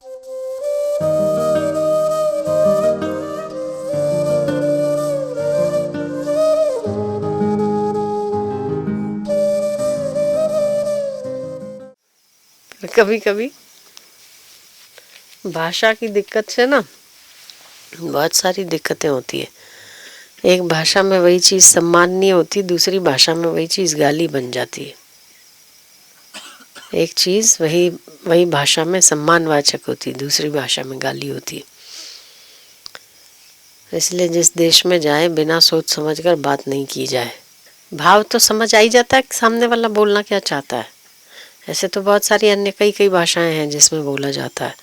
कभी कभी भाषा की दिक्कत से ना बहुत सारी दिक्कतें होती है। एक भाषा में वही चीज़ सम्माननीय होती, दूसरी भाषा में वही चीज़ गाली बन जाती है। एक चीज़ वही वही भाषा में सम्मानवाचक होती, दूसरी भाषा में गाली होती है। इसलिए जिस देश में जाए बिना सोच समझकर बात नहीं की जाए। भाव तो समझ आ ही जाता है कि सामने वाला बोलना क्या चाहता है। ऐसे तो बहुत सारी अन्य कई भाषाएं हैं जिसमें बोला जाता है,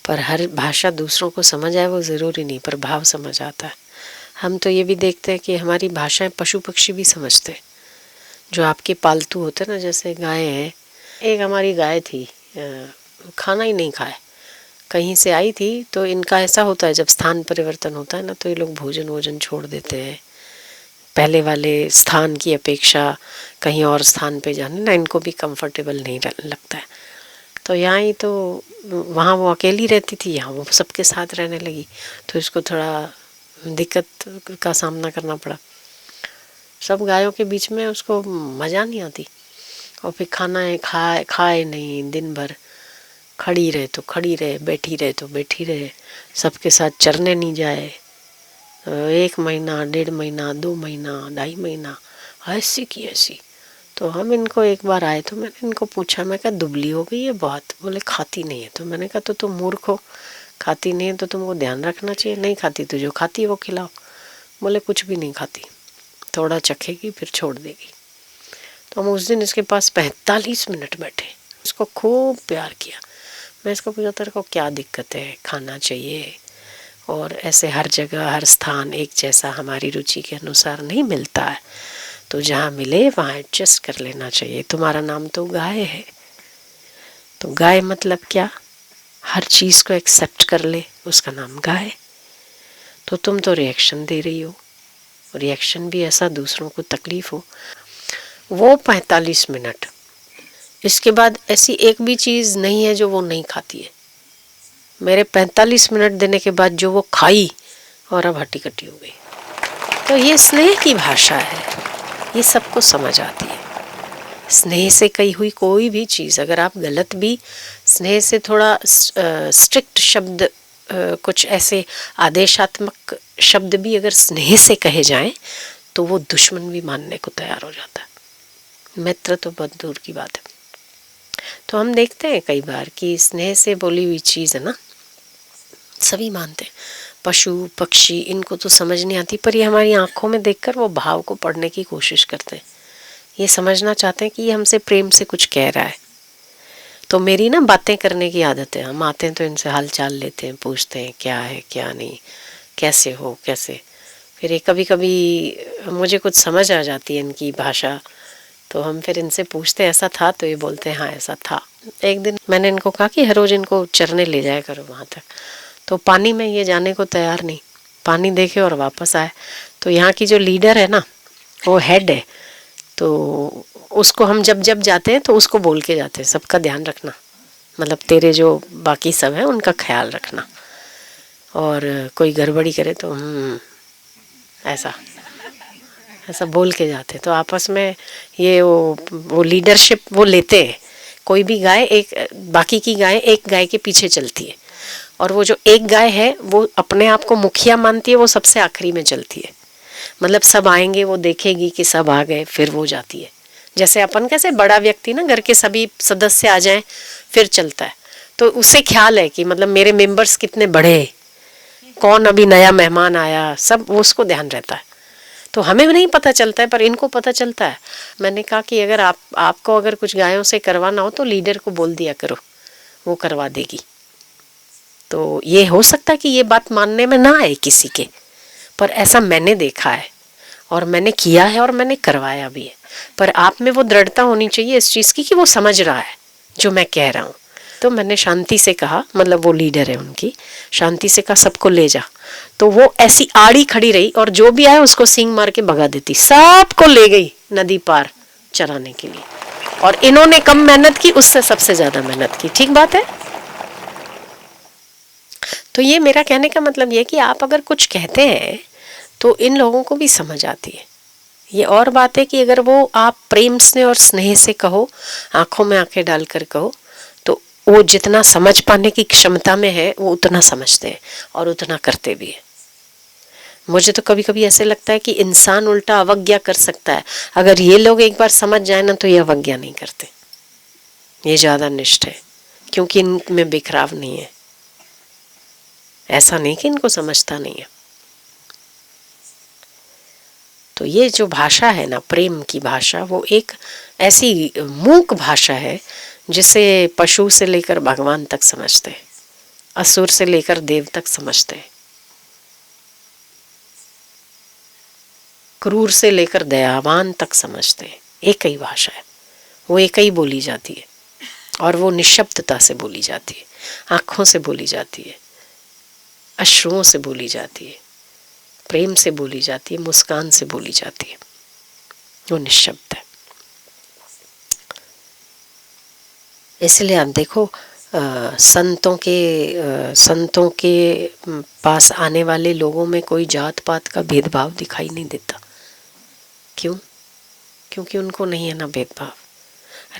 पर हर भाषा दूसरों को समझ आए वो ज़रूरी नहीं, पर भाव समझ आता है। हम तो ये भी देखते हैं कि हमारी भाषाएं पशु पक्षी भी समझते हैं, जो आपके पालतू होते हैं ना। जैसे गाय है, एक हमारी गाय थी, खाना ही नहीं खाए, कहीं से आई थी। तो इनका ऐसा होता है जब स्थान परिवर्तन होता है ना, तो ये लोग भोजन वोजन छोड़ देते हैं, पहले वाले स्थान की अपेक्षा कहीं और स्थान पे जाने ना इनको भी कंफर्टेबल नहीं लगता है। तो यहाँ ही तो वहाँ वो अकेली रहती थी, यहाँ वो सबके साथ रहने लगी, तो इसको थोड़ा दिक्कत का सामना करना पड़ा। सब गायों के बीच में उसको मज़ा नहीं आती, और फिर खाना है खाए नहीं, दिन भर खड़ी रहे तो खड़ी रहे, बैठी रहे तो बैठी रहे, सबके साथ चरने नहीं जाए। 1 महीना, 1.5 महीना, 2 महीना, 2.5 महीना ऐसी की ऐसी। तो हम इनको एक बार आए तो मैंने इनको पूछा, मैं कहा दुबली हो गई है बहुत। बोले खाती नहीं है। तो मैंने कहा तो तुम मूर्ख हो, खाती नहीं है तो तुमको ध्यान रखना चाहिए। नहीं खाती तो जो खाती है वो खिलाओ। बोले कुछ भी नहीं खाती, थोड़ा चखेगी फिर छोड़ देगी। तो हम उस दिन इसके पास 45 मिनट बैठे, उसको खूब प्यार किया। मैं इसको पूछा तेरे को क्या दिक्कत है, खाना चाहिए, और ऐसे हर जगह हर स्थान एक जैसा हमारी रुचि के अनुसार नहीं मिलता है, तो जहाँ मिले वहाँ एडजस्ट कर लेना चाहिए। तुम्हारा नाम तो गाय है, तो गाय मतलब क्या, हर चीज़ को एक्सेप्ट कर ले, उसका नाम गाय। तो तुम तो रिएक्शन दे रही हो, रिएक्शन भी ऐसा दूसरों को तकलीफ हो। वो 45 मिनट, इसके बाद ऐसी एक भी चीज़ नहीं है जो वो नहीं खाती है। मेरे 45 मिनट देने के बाद जो वो खाई, और अब हट्टी कट्टी हो गई। तो ये स्नेह की भाषा है, ये सबको समझ आती है। स्नेह से कही हुई कोई भी चीज़, अगर आप गलत भी स्नेह से थोड़ा स्ट्रिक्ट शब्द, कुछ ऐसे आदेशात्मक शब्द भी अगर स्नेह से कहे जाएं, तो वो दुश्मन भी मानने को तैयार हो जाता है, मित्र तो बहुत दूर की बात है। तो हम देखते हैं कई बार कि स्नेह से बोली हुई चीज़ है ना, सभी मानते हैं। पशु पक्षी इनको तो समझ नहीं आती, पर ये हमारी आंखों में देखकर वो भाव को पढ़ने की कोशिश करते हैं। ये समझना चाहते हैं कि ये हमसे प्रेम से कुछ कह रहा है। तो मेरी ना बातें करने की आदत है, हम आते हैं तो इनसे हाल चाल लेते हैं, पूछते हैं क्या है क्या नहीं, कैसे हो कैसे। फिर ये कभी कभी मुझे कुछ समझ आ जाती है इनकी भाषा, तो हम फिर इनसे पूछते हैं ऐसा था, तो ये बोलते हैं हाँ ऐसा था। एक दिन मैंने इनको कहा कि हर रोज़ इनको चरने ले जाया करो वहाँ तक, तो पानी में ये जाने को तैयार नहीं, पानी देखे और वापस आए। तो यहाँ की जो लीडर है ना, वो हेड है, तो उसको हम जब जब जाते हैं तो उसको बोल के जाते हैं सबका ध्यान रखना, मतलब तेरे जो बाकी सब है उनका ख्याल रखना, और कोई गड़बड़ी करे तो ऐसा ऐसा बोल के जाते। तो आपस में ये वो लीडरशिप वो लेते हैं। कोई भी गाय एक बाकी की गाय एक गाय के पीछे चलती है, और वो जो एक गाय है वो अपने आप को मुखिया मानती है, वो सबसे आखिरी में चलती है। मतलब सब आएंगे, वो देखेगी कि सब आ गए, फिर वो जाती है। जैसे अपन कैसे बड़ा व्यक्ति ना घर के सभी सदस्य आ जाएं फिर चलता है, तो उससे ख्याल है कि मतलब मेरे मेंबर्स कितने बड़े, कौन अभी नया मेहमान आया, सब वो उसको ध्यान रहता है। तो हमें नहीं पता चलता है पर इनको पता चलता है। मैंने कहा कि अगर आपको अगर कुछ गायों से करवाना हो तो लीडर को बोल दिया करो, वो करवा देगी। तो ये हो सकता है कि ये बात मानने में ना आए किसी के, पर ऐसा मैंने देखा है और मैंने किया है और मैंने करवाया भी है। पर आप में वो दृढ़ता होनी चाहिए इस चीज़ की कि वो समझ रहा है जो मैं कह रहा हूँ। तो मैंने शांति से कहा, मतलब वो लीडर है उनकी, शांति से कहा सबको ले जा। तो वो ऐसी आड़ी खड़ी रही और जो भी आया उसको सींग मार के भगा देती, सबको ले गई नदी पार चराने के लिए। और इन्होंने कम मेहनत की, उससे सबसे ज्यादा मेहनत की। ठीक बात है। तो ये मेरा कहने का मतलब ये कि आप अगर कुछ कहते हैं तो इन लोगों को भी समझ आती है। ये और बात है कि अगर वो आप प्रेम से और स्नेह से कहो, आंखों में आंखें डालकर कहो, तो वो जितना समझ पाने की क्षमता में है वो उतना समझते हैं और उतना करते भी है। मुझे तो कभी कभी ऐसे लगता है कि इंसान उल्टा अवज्ञा कर सकता है। अगर ये लोग एक बार समझ जाए ना तो ये अवज्ञा नहीं करते, ये ज़्यादा निष्ठ है, क्योंकि इनमें बिखराव नहीं है। ऐसा नहीं कि इनको समझता नहीं है। तो ये जो भाषा है ना, प्रेम की भाषा, वो एक ऐसी मूक भाषा है जिसे पशु से लेकर भगवान तक समझते हैं, असुर से लेकर देव तक समझते हैं, क्रूर से लेकर दयावान तक समझते हैं। एक ही भाषा है, वो एक ही बोली जाती है, और वो निशब्दता से बोली जाती है, आँखों से बोली जाती है, अश्रुओं से बोली जाती है, प्रेम से बोली जाती है, मुस्कान से बोली जाती है। वो निशब्द है। इसलिए आप देखो संतों के पास आने वाले लोगों में कोई जात पात का भेदभाव दिखाई नहीं देता। क्यों? क्योंकि उनको नहीं है ना भेदभाव।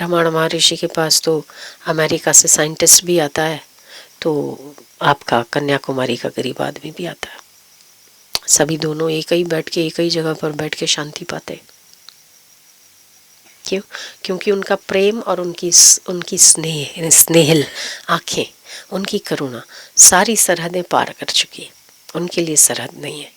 रमण महर्षि के पास तो अमेरिका से साइंटिस्ट भी आता है, तो आपका कन्याकुमारी का गरीब आदमी भी आता है। सभी दोनों एक ही जगह पर बैठ के शांति पाते। क्यों? क्योंकि उनका प्रेम और उनकी स्नेहिल आँखें, उनकी करुणा सारी सरहदें पार कर चुकी है। उनके लिए सरहद नहीं है।